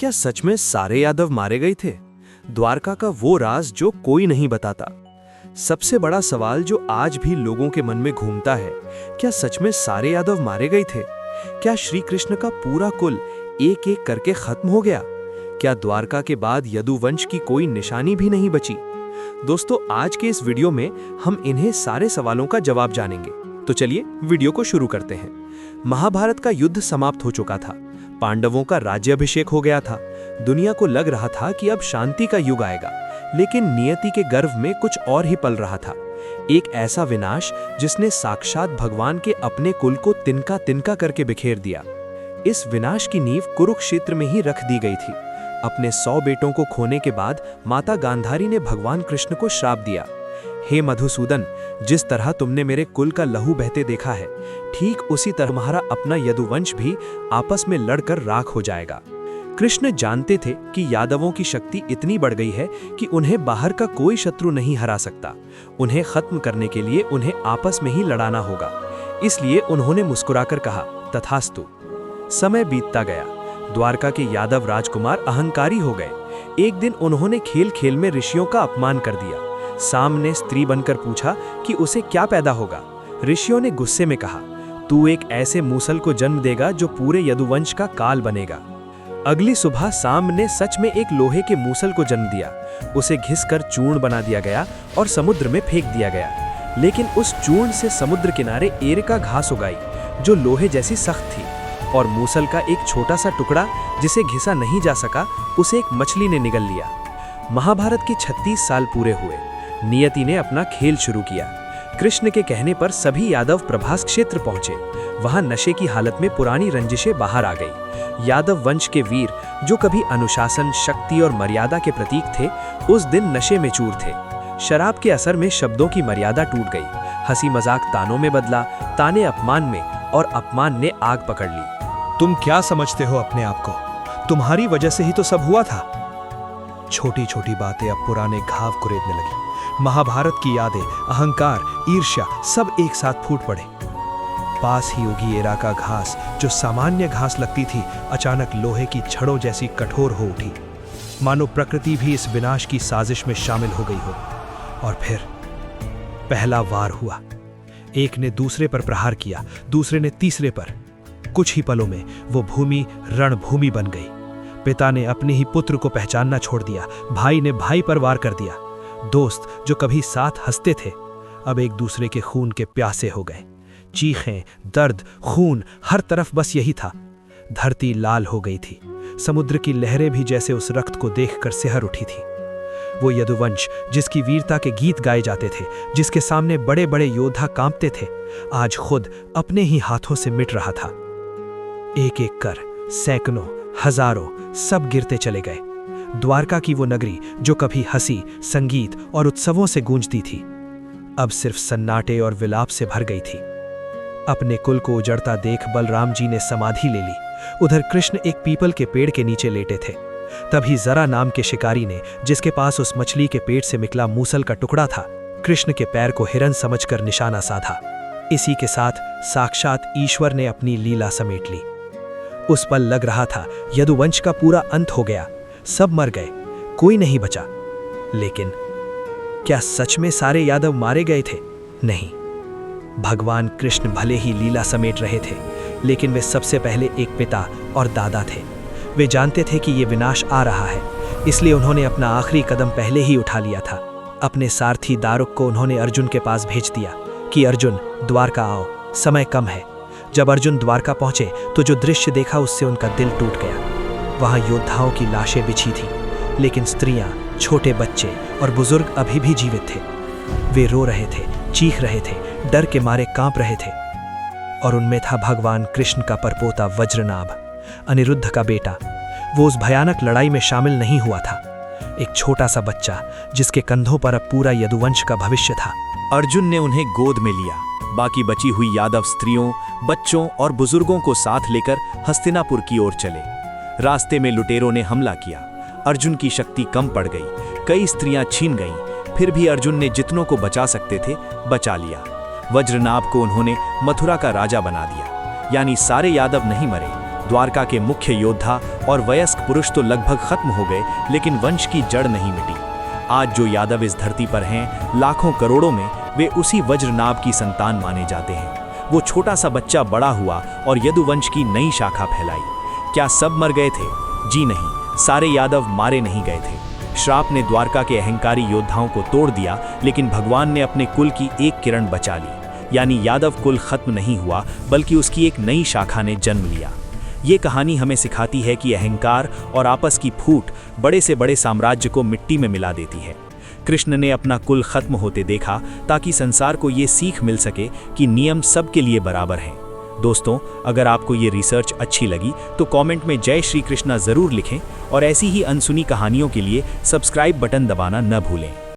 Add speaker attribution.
Speaker 1: क्या सच में सारे यादव मारे गए थे? द्वारका का वो राज जो कोई नहीं बताता। सबसे बड़ा सवाल जो आज भी लोगों के मन में घूमता है, क्या सच में सारे यादव मारे गए थे? क्या श्री कृष्ण का पूरा कुल एक एक करके खत्म हो गया? क्या द्वारका के बाद यदुवंश की कोई निशानी भी नहीं बची? दोस्तों, आज के इस वीडियो में हम इन्हें सारे सवालों का जवाब जानेंगे। तो चलिए वीडियो को शुरू करते हैं। महाभारत का युद्ध समाप्त हो चुका था। पांडवों का राज्याभिषेक हो गया था। दुनिया को लग रहा था कि अब शांति का युग आएगा, लेकिन नियति के गर्भ में कुछ और ही पल रहा था। एक ऐसा विनाश जिसने साक्षात भगवान के अपने कुल को तिनका तिनका करके बिखेर दिया। इस विनाश की नींव कुरुक्षेत्र में ही रख दी गई थी। अपने 100 बेटों को खोने के बाद माता गांधारी ने भगवान कृष्ण को श्राप दिया, हे मधुसूदन, जिस तरह तुमने मेरे कुल का लहू बहते देखा है, ठीक उसी तरह तुम्हारा अपना यदुवंश भी आपस में लड़कर राख हो जाएगा। कृष्ण जानते थे कि यादवों की शक्ति इतनी बढ़ गई है कि उन्हें बाहर का कोई शत्रु नहीं हरा सकता। उन्हें खत्म करने के लिए उन्हें आपस में ही लड़ाना होगा। इसलिए उन्होंने मुस्कुराकर कहा, तथास्तु। समय बीतता गया। द्वारका के यादव राजकुमार अहंकारी हो गए। एक दिन उन्होंने खेल खेल में ऋषियों का अपमान कर दिया। साम ने स्त्री बनकर पूछा कि उसे क्या पैदा होगा। ऋषियों ने गुस्से में कहा, तू एक ऐसे मूसल को जन्म देगा जो पूरे यदुवंश का काल बनेगा। अगली सुबह साम ने सच में एक लोहे के मूसल को जन्म दिया। उसे घिसकर चूर्ण बना दिया गया और समुद्र में फेंक दिया गया। लेकिन उस चूर्ण से समुद्र किनारे एरिका घास उगाई जो लोहे जैसी सख्त थी, और मूसल का एक छोटा सा टुकड़ा जिसे घिसा नहीं जा सका, उसे एक मछली ने निगल लिया। महाभारत के 36 साल पूरे हुए। नियति ने अपना खेल शुरू किया। कृष्ण के कहने पर सभी यादव प्रभास क्षेत्र पहुंचे। वहां नशे की हालत में पुरानी रंजिशें बाहर आ गई। यादव वंश के वीर, जो कभी अनुशासन, शक्ति और मर्यादा के प्रतीक थे, उस दिन नशे में चूर थे। शराब के असर में शब्दों की मर्यादा टूट गई। हंसी मजाक तानों में बदला, ताने अपमान में, और अपमान ने आग पकड़ ली।
Speaker 2: तुम क्या समझते हो अपने आप को? तुम्हारी वजह से ही तो सब हुआ था। छोटी छोटी बातें अब पुराने घाव कुरेदने लगी। महाभारत की यादें, अहंकार, ईर्ष्या सब एक साथ फूट पड़े। पास ही उगी एरा का घास, जो सामान्य घास लगती थी, अचानक लोहे की छड़ों जैसी कठोर हो उठी, मानो प्रकृति भी इस विनाश की साजिश में शामिल हो गई हो। और फिर पहला वार हुआ। एक ने दूसरे पर प्रहार किया, दूसरे ने तीसरे पर। कुछ ही पलों में वो भूमि रणभूमि बन गई। पिता ने अपने ही पुत्र को पहचानना छोड़ दिया, भाई ने भाई पर वार कर दिया। दोस्त जो कभी साथ हंसते थे, अब एक दूसरे के खून के प्यासे हो गए। चीखें, दर्द, खून, हर तरफ बस यही था। धरती लाल हो गई थी। समुद्र की लहरें भी जैसे उस रक्त को देखकर सिहर उठी थी। वो यदुवंश जिसकी वीरता के गीत गाए जाते थे, जिसके सामने बड़े बड़े योद्धा कांपते थे, आज खुद अपने ही हाथों से मिट रहा था। एक एक कर सैकड़ों, हजारों सब गिरते चले गए। द्वारका की वो नगरी जो कभी हंसी, संगीत और उत्सवों से गूंजती थी, अब सिर्फ सन्नाटे और विलाप से भर गई थी। अपने कुल को उजड़ता देख बलराम जी ने समाधि ले ली। उधर कृष्ण एक पीपल के पेड़ के नीचे लेटे थे। तभी जरा नाम के शिकारी ने, जिसके पास उस मछली के पेट से निकला मूसल का टुकड़ा था, कृष्ण के पैर को हिरन समझकर निशाना साधा। इसी के साथ साक्षात ईश्वर ने अपनी लीला समेट ली। उस पल लग रहा था यदुवंश का पूरा अंत हो गया। सब मर गए, कोई नहीं बचा। लेकिन क्या सच में सारे यादव मारे गए थे? नहीं। भगवान कृष्ण भले ही लीला समेट रहे थे, लेकिन वे सबसे पहले एक पिता और दादा थे। वे जानते थे कि ये विनाश आ रहा है, इसलिए उन्होंने अपना आखिरी कदम पहले ही उठा लिया था। अपने सारथी दारुक को उन्होंने अर्जुन के पास भेज दिया कि अर्जुन, द्वारका आओ, समय कम है। जब अर्जुन द्वारका पहुंचे तो जो दृश्य देखा उससे उनका दिल टूट गया। वहां योद्धाओं की लाशें बिछी थी, लेकिन स्त्रियां, छोटे बच्चे और बुजुर्ग अभी भी जीवित थे। वे रो रहे थे, चीख रहे थे, डर के मारे कांप रहे थे। और उनमें था भगवान कृष्ण का परपोता वज्रनाभ, अनिरुद्ध का बेटा। वो उस भयानक लड़ाई में शामिल नहीं हुआ था। एक छोटा सा बच्चा जिसके कंधों पर अब पूरा यदुवंश का भविष्य था।
Speaker 1: अर्जुन ने उन्हें गोद में लिया। बाकी बची हुई यादव स्त्रियों, बच्चों और बुजुर्गों को साथ लेकर हस्तिनापुर की ओर चले। रास्ते में लुटेरों ने हमला किया। अर्जुन की शक्ति कम पड़ गई, कई स्त्रियां छीन गईं। फिर भी अर्जुन ने जितनों को बचा सकते थे बचा लिया। वज्रनाभ को उन्होंने मथुरा का राजा बना दिया। यानी सारे यादव नहीं मरे,
Speaker 3: द्वारका के मुख्य योद्धा और वयस्क पुरुष तो लगभग खत्म हो गए, लेकिन वंश की जड़ नहीं मिटी। आज जो यादव इस धरती पर हैं, लाखों करोड़ों में, वे उसी वज्रनाभ की संतान माने जाते हैं। वो छोटा सा बच्चा बड़ा हुआ और यदुवंश की नई शाखा फैलाई। क्या सब मर गए थे? जी नहीं, सारे यादव मारे नहीं गए थे। श्राप ने द्वारका के अहंकारी योद्धाओं को तोड़ दिया, लेकिन भगवान ने अपने कुल की एक किरण बचा ली। यानी यादव कुल खत्म नहीं हुआ, बल्कि उसकी एक नई शाखा ने जन्म लिया। ये कहानी हमें सिखाती है कि अहंकार और आपस की फूट बड़े से बड़े साम्राज्य को मिट्टी में मिला देती है। कृष्ण ने अपना कुल खत्म होते देखा ताकि संसार को ये सीख मिल सके कि नियम सबके लिए बराबर हैं। दोस्तों, अगर आपको ये रिसर्च अच्छी लगी तो कमेंट में जय श्री कृष्णा ज़रूर लिखें और ऐसी ही अनसुनी कहानियों के लिए सब्सक्राइब बटन दबाना न भूलें।